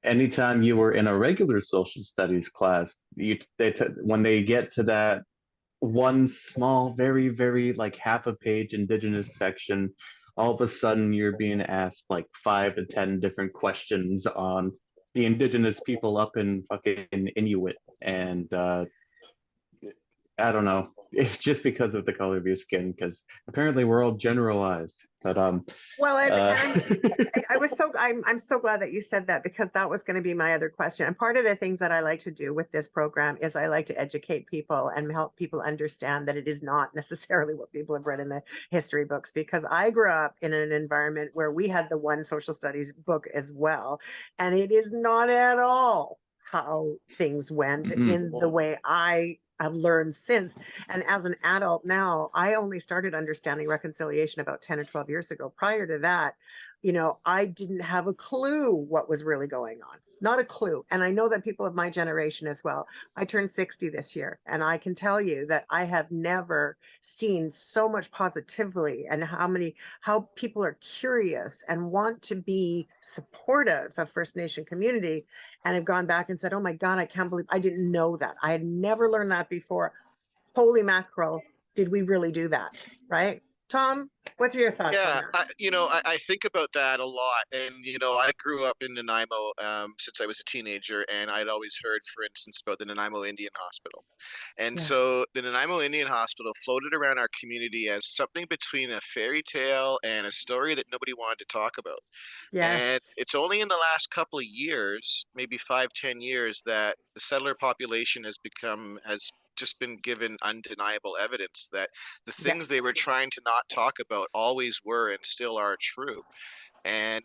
anytime you were in a regular social studies class, when they get to that one small, very, very like half a page indigenous section, all of a sudden you're being asked like 5 to 10 different questions on the indigenous people up in fucking Inuit. And I don't know. It's just because of the color of your skin, because apparently we're all generalized. But Well, and uh I'm I'm so glad that you said that, because that was going to be my other question. And part of the things that I like to do with this program is I like to educate people and help people understand that it is not necessarily what people have read in the history books, because I grew up in an environment where we had the one social studies book as well, and it is not at all how things went in the way I have learned since. And as an adult now, I only started understanding reconciliation about 10 or 12 years ago. Prior to that, I didn't have a clue what was really going on. Not a clue. And I know that people of my generation as well. I turned 60 this year, and I can tell you that I have never seen so much positively, and how people are curious and want to be supportive of First Nation community, and have gone back and said, "Oh my God, I can't believe I didn't know that. I had never learned that before. Holy mackerel, did we really do that?" Right? Tom, what are your thoughts on Yeah, that? I think about that a lot, and I grew up in Nanaimo since I was a teenager, and I'd always heard, for instance, about the Nanaimo Indian Hospital, and Yeah. so the Nanaimo Indian Hospital floated around our community as something between a fairy tale and a story that nobody wanted to talk about. And Yes. it's only in the last couple of years, maybe 5, 10 years, that the settler population has just been given undeniable evidence that the Yeah. things they were trying to not talk about always were and still are true. And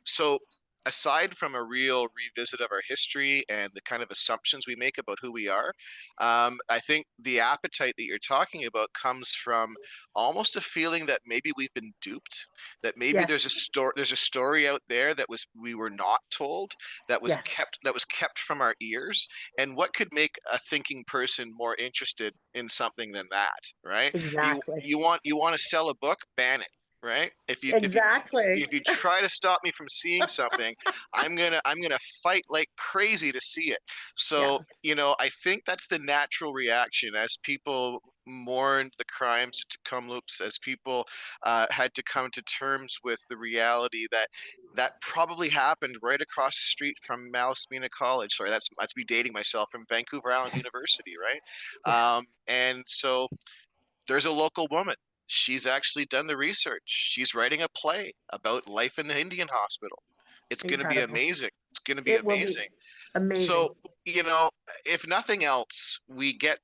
so, aside from a real revisit of our history and the kind of assumptions we make about who we are, I think the appetite that you're talking about comes from almost a feeling that maybe we've been duped, that maybe Yes. there's a story out there that we were not told, Yes. that was kept from our ears. And what could make a thinking person more interested in something than that, right? You Exactly. you want to sell a book, ban it, right? Exactly. If you try to stop me from seeing something, I'm gonna fight like crazy to see it. Yeah. So, I think that's the natural reaction as people mourned the crimes at Tecumloops, as people had to come to terms with the reality that that probably happened right across the street from Malaspina College. Sorry, that's me dating myself, from Vancouver Island University, right? Yeah. And so there's a local woman. She's actually done the research. She's writing a play about life in the Indian hospital. It's going to be Incredible. amazing. It's going to be It will be amazing. amazing. So, you know, if nothing else, we get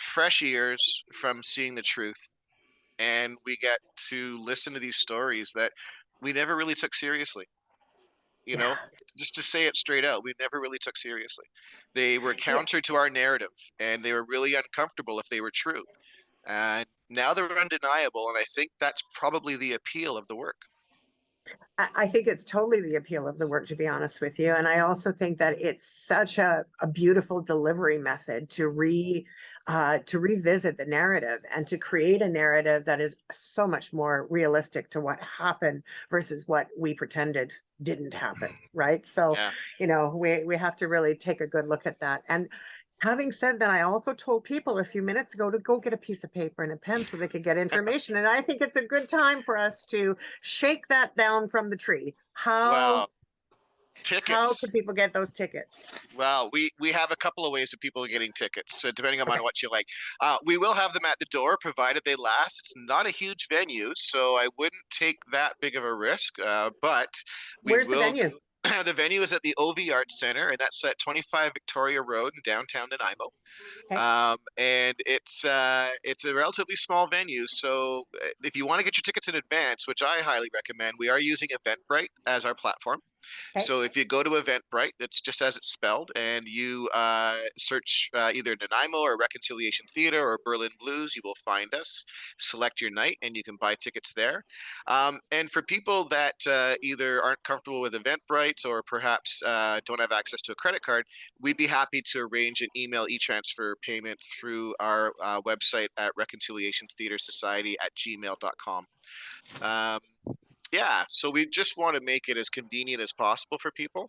fresh ears from seeing the truth, and we get to listen to these stories that we never really took seriously. You Yeah. know, just to say it straight out, we never really took seriously. They were Yeah. counter to our narrative, and they were really uncomfortable if they were true. And now they're undeniable, and I think that's probably the appeal of the work. I think it's totally the appeal of the work, to be honest with you. And I also think that it's such a beautiful delivery method to revisit the narrative and to create a narrative that is so much more realistic to what happened versus what we pretended didn't happen. Right. So, Yeah. we have to really take a good look at that. And having said that, I also told people a few minutes ago to go get a piece of paper and a pen so they could get information. And I think it's a good time for us to shake that down from the tree. How Well, tickets. can people get those tickets? Well, we have a couple of ways of people getting tickets, depending on Okay. what you like. We will have them at the door, provided they last. It's not a huge venue, so I wouldn't take that big of a risk. But we Where's the will. venue? The venue is at the OV Arts Center, and that's at 25 Victoria Road in downtown Nanaimo. Okay. And it's a relatively small venue, so if you want to get your tickets in advance, which I highly recommend, we are using Eventbrite as our platform. Okay. So if you go to Eventbrite, it's just as it's spelled, and you search either Nanaimo or Reconciliation Theatre or Berlin Blues, you will find us. Select your night, and you can buy tickets there. And for people that either aren't comfortable with Eventbrite or perhaps don't have access to a credit card, we'd be happy to arrange an email e-transfer payment through our website at reconciliationtheatresociety at gmail.com. Yeah, so we just want to make it as convenient as possible for people.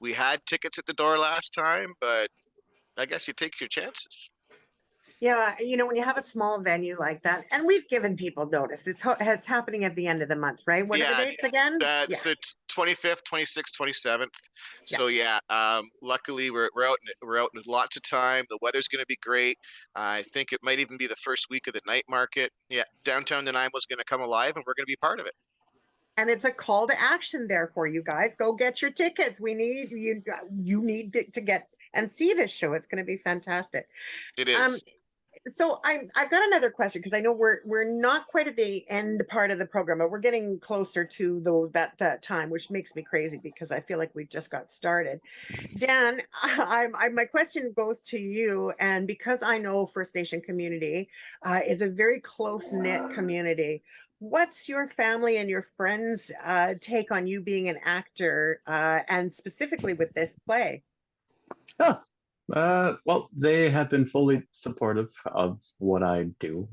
We had tickets at the door last time, but I guess you take your chances. Yeah, when you have a small venue like that, and we've given people notice, it's happening at the end of the month, right? What are the Yeah, dates again? that's the 25th, 26th, 27th. Yeah. So yeah, luckily we're out in lots of time. The weather's going to be great. I think it might even be the first week of the night market. Yeah, downtown Nanaimo is going to come alive, and we're going to be part of it. And it's a call to action there for you guys. Go get your tickets. We need you. You need to get and see this show. It's going to be fantastic. It Um, is. so I've got another question because I know we're not quite at the end part of the program, but we're getting closer to that time, which makes me crazy because I feel like we just got started. Dan, my question goes to you, and because I know First Nation community is a very close knit community. What's your family and your friends' take on you being an actor, and specifically with this play? Oh, well, they have been fully supportive of what I do.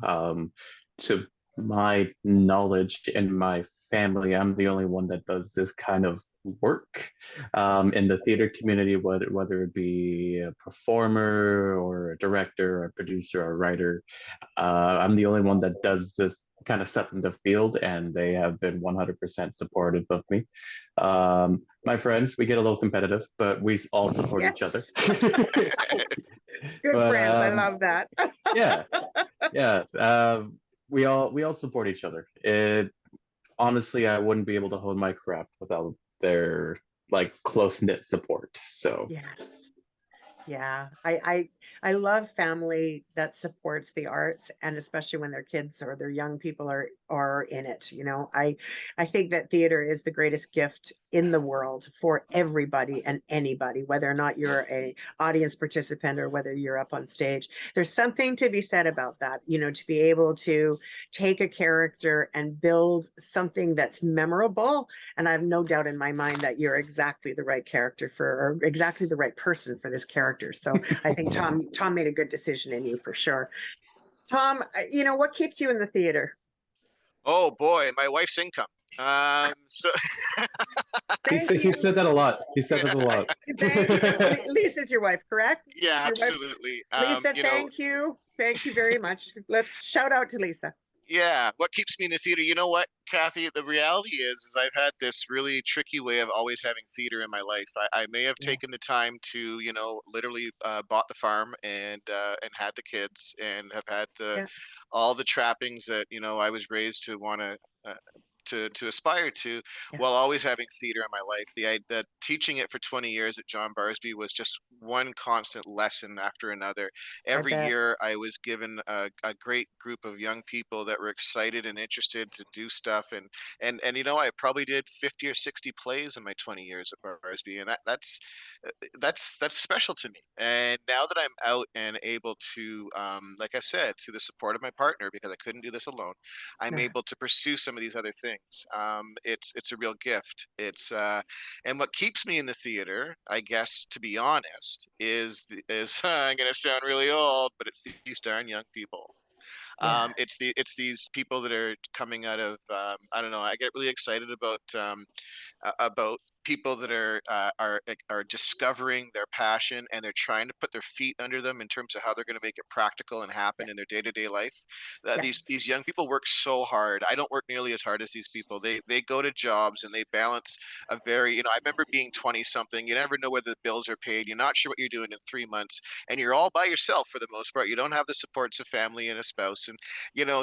To my knowledge in my family, I'm the only one that does this kind of work in the theater community, whether it be a performer or a director or a producer or a writer. I'm the only one that does this kind of stuff in the field, and they have been 100% supportive of me. My friends, we get a little competitive, but we all support each other. Yes. Good But friends. I love that. yeah, yeah. We all support each other. Honestly, I wouldn't be able to hone my craft without their like close knit support. So Yes. Yeah, I love family that supports the arts, and especially when their kids or their young people are in it. I think that theater is the greatest gift in the world for everybody and anybody, whether or not you're a audience participant or whether you're up on stage. There's something to be said about that, to be able to take a character and build something that's memorable. And I have no doubt in my mind that you're exactly the right character or exactly the right person for this character. So I think Tom made a good decision in you for sure. Tom, what keeps you in the theater? Oh boy, my wife's income. So Thank he you. said that a lot. He said that a lot. Thank you. That's Lisa's your wife, correct? yeah, Your wife, absolutely. Lisa, thank you. Thank you very much. Let's shout out to Lisa. Yeah, what keeps me in the theater? You know what, Kathy? The reality is I've had this really tricky way of always having theater in my life. I may have Yeah. taken the time to, literally bought the farm and had the kids and have had Yeah. all the trappings that I was raised to want to to aspire to, Yeah. while always having theater in my life. The teaching it for 20 years at John Barsby was just one constant lesson after another. Every bet. year I was given a great group of young people that were excited and interested to do stuff, and you know, I probably did 50 or 60 plays in my 20 years at Barsby, and that's special to me. And now that I'm out and able to, like I said, through the support of my partner, because I couldn't do this alone, I'm Yeah. able to pursue some of these other things. It's a real gift. And what keeps me in the theater, I guess, to be honest, is I'm gonna sound really old, but it's these darn young people. Yeah. It's these people that are coming out of, I don't know. I get really excited about people that are discovering their passion, and they're trying to put their feet under them in terms of how they're going to make it practical and happen in their day-to-day life. Yeah. These young people work so hard. I don't work nearly as hard as these people. They go to jobs and they balance a very, I remember being 20 something. You never know whether the bills are paid. You're not sure what you're doing in 3 months, and you're all by yourself for the most part. You don't have the supports of family and a spouse, and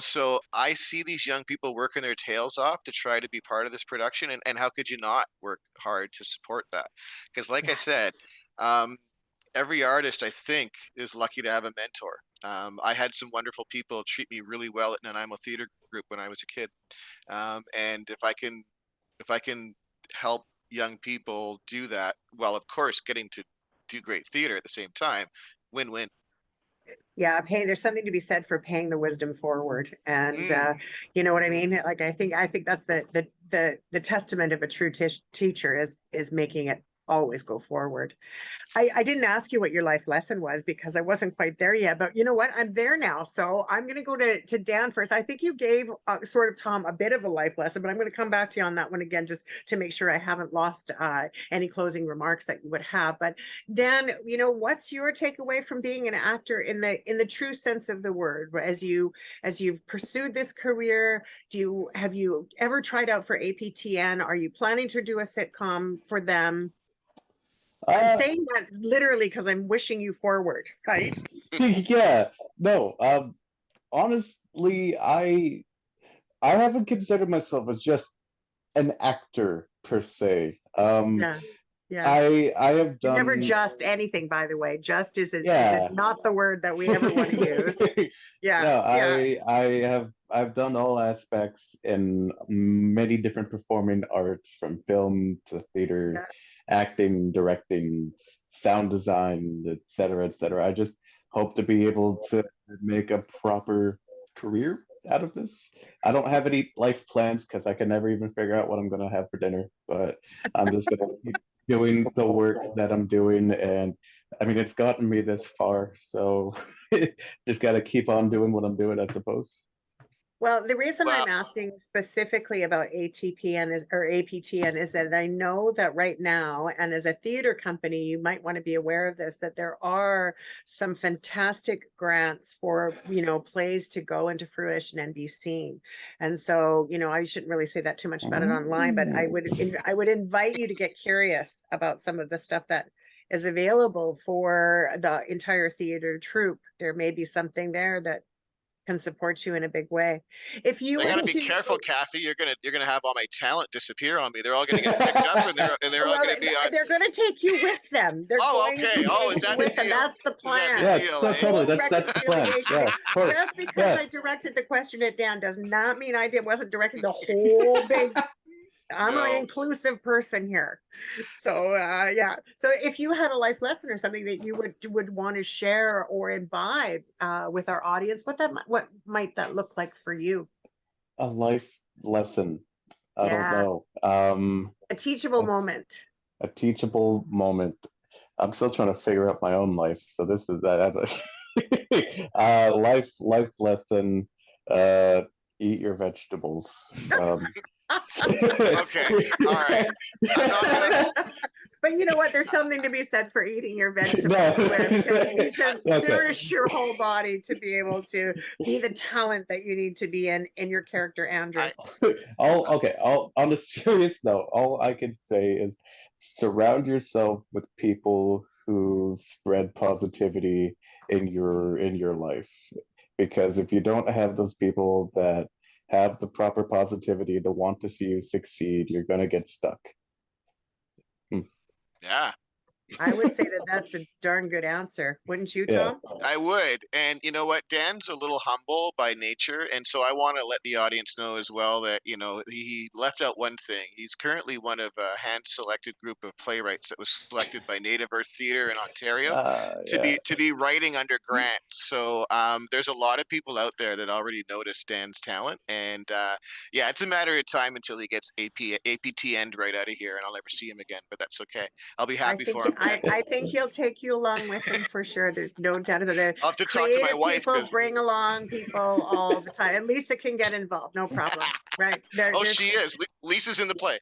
so I see these young people working their tails off to try to be part of this production, and how could you not work hard to support that? Because like I said, Yes. um, every artist, I think, is lucky to have a mentor. I had some wonderful people treat me really well at Nanaimo Theater Group when I was a kid, and if I can help young people do that, while of course getting to do great theater at the same time, win-win. Yeah, there's something to be said for paying the wisdom forward. And Mm. you know what I mean? Like I think that's the testament of a true teacher is making it always go forward. I didn't ask you what your life lesson was because I wasn't quite there yet, but you know what? I'm there now. So I'm going to go to Dan first. I think you gave sort of Tom a bit of a life lesson, but I'm going to come back to you on that one again, just to make sure I haven't lost any closing remarks that you would have. But Dan, what's your takeaway from being an actor in the true sense of the word? As you've pursued this career, have you ever tried out for APTN? Are you planning to do a sitcom for them? I'm Uh, saying that literally because I'm wishing you forward, right? yeah, no. Honestly, I haven't considered myself as just an actor per se. Yeah. Yeah. I have You're never done, just anything, by the way. Just is it yeah. not the word that we ever want to use? Yeah. No, Yeah. I've done all aspects in many different performing arts, from film to theater, Yeah. acting, directing, sound design, et cetera, et cetera. I just hope to be able to make a proper career out of this. I don't have any life plans because I can never even figure out what I'm gonna have for dinner, but I'm just gonna keep doing the work that I'm doing, and I mean it's gotten me this far, so just got to keep on doing what I'm doing, I suppose. Well, the reason Well, I'm asking specifically about ATPN or APTN is that I know that right now, and as a theater company, you might want to be aware of this, that there are some fantastic grants for, plays to go into fruition and be seen. And so, I shouldn't really say that too much about it online, but Oh. I would invite you to get curious about some of the stuff that is available for the entire theater troupe. There may be something there that can support you in a big way. If you I were got to be to, careful, Kathy. You're gonna have all my talent disappear on me. They're all gonna get picked up, and they're all well, gonna be on. they're going to take you with them. They're Oh, going to okay. Oh, is take you that the with them. deal? That's the Is that the plan. Yeah, deal? The Eh? totally. whole That's the plan. reconciliation Yeah, thing. of course. Just because Yeah. I directed the question at Dan does not mean wasn't directing the whole big. I'm an No. inclusive person here. So yeah. So if you had a life lesson or something that you would want to share or imbibe with our audience, what might that look like for you? A life lesson. I don't Yeah. know. A teachable That's moment. a teachable moment. I'm still trying to figure out my own life, so this is that. Life lesson. Uh, Eat your vegetables. Okay. All right. I'm not gonna. But you know what? There's something to be said for eating your vegetables No. where, because you need to Okay. nourish your whole body to be able to be the talent that you need to be in your character, Andrew. I On a serious note, all I can say is surround yourself with people who spread positivity in your life. Because if you don't have those people that have the proper positivity to want to see you succeed, you're going to get stuck. Yeah. I would say that that's a darn good answer. Wouldn't you, Yeah. Tom? I would. And you know what? Dan's a little humble by nature. And so I want to let the audience know as well that, he left out one thing. He's currently one of a hand-selected group of playwrights that was selected by Native Earth Theatre in Ontario Yeah. to be writing under grant. So there's a lot of people out there that already noticed Dan's talent. And yeah, it's a matter of time until he gets APTN'd right out of here and I'll never see him again, but that's okay. I'll be happy for him. I think he'll take you along with him for sure. There's no doubt about it. I'll have to talk to my Creative wife. people bring along people all the time. And Lisa can get involved, no problem. Right. Oh, she is. Lisa's in the play.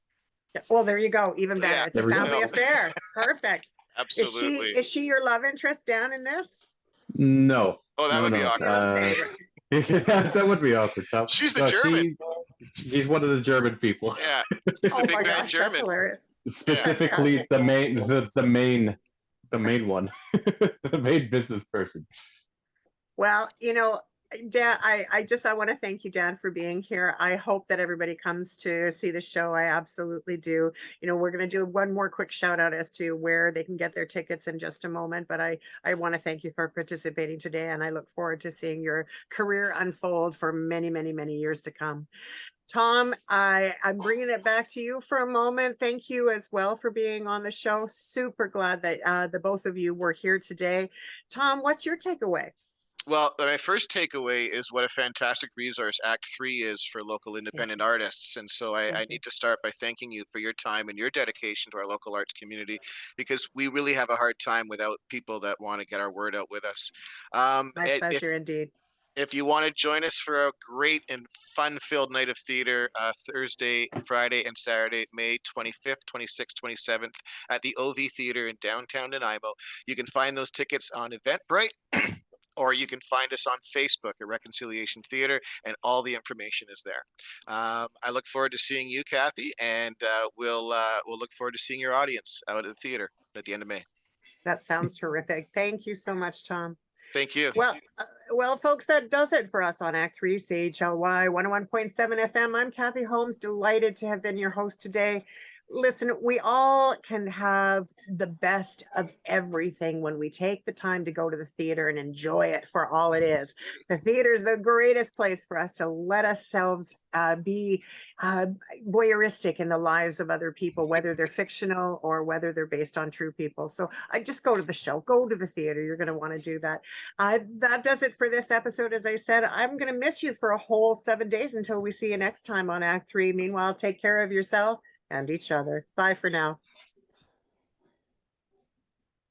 Well, there you go. Even better. Yeah, It's a family affair. Perfect. Absolutely. Is she your love interest down in this? No. Oh, that would be awkward. That would be awkward. Tough. She's the German. She's one of the German people. Yeah. Oh my gosh, that's hilarious. Specifically, the main one, the main business person. Well, Dan, I want to thank you, Dan, for being here. I hope that everybody comes to see the show. I absolutely do. We're going to do one more quick shout out as to where they can get their tickets in just a moment. But I want to thank you for participating today. And I look forward to seeing your career unfold for many, many, many years to come. Tom, I'm bringing it back to you for a moment. Thank you as well for being on the show. Super glad that the both of you were here today. Tom, what's your takeaway? Well, my first takeaway is what a fantastic resource Act3 is for local independent artists. And so I need to start by thanking you for your time and your dedication to our local arts community, because we really have a hard time without people that want to get our word out with us. My pleasure indeed. If you want to join us for a great and fun-filled night of theater, Thursday, Friday, and Saturday, May 25th, 26th, 27th at the OV Theater in downtown Nanaimo, you can find those tickets on Eventbrite. Or you can find us on Facebook at Reconciliation Theatre, and all the information is there. I look forward to seeing you, Kathy, and we'll look forward to seeing your audience out at the theater at the end of May. That sounds terrific. Thank you so much, Tom. Thank you. Well, folks, that does it for us on Act 3 CHLY 101.7 FM. I'm Kathy Holmes, delighted to have been your host today. Listen, we all can have the best of everything when we take the time to go to the theater and enjoy it for all it is. The theater is the greatest place for us to let ourselves be voyeuristic in the lives of other people, whether they're fictional or whether they're based on true people. So I just go to the show, go to the theater. You're going to want to do that. That does it for this episode. As I said, I'm going to miss you for a whole 7 days until we see you next time on Act 3. Meanwhile, take care of yourself and each other. Bye for now.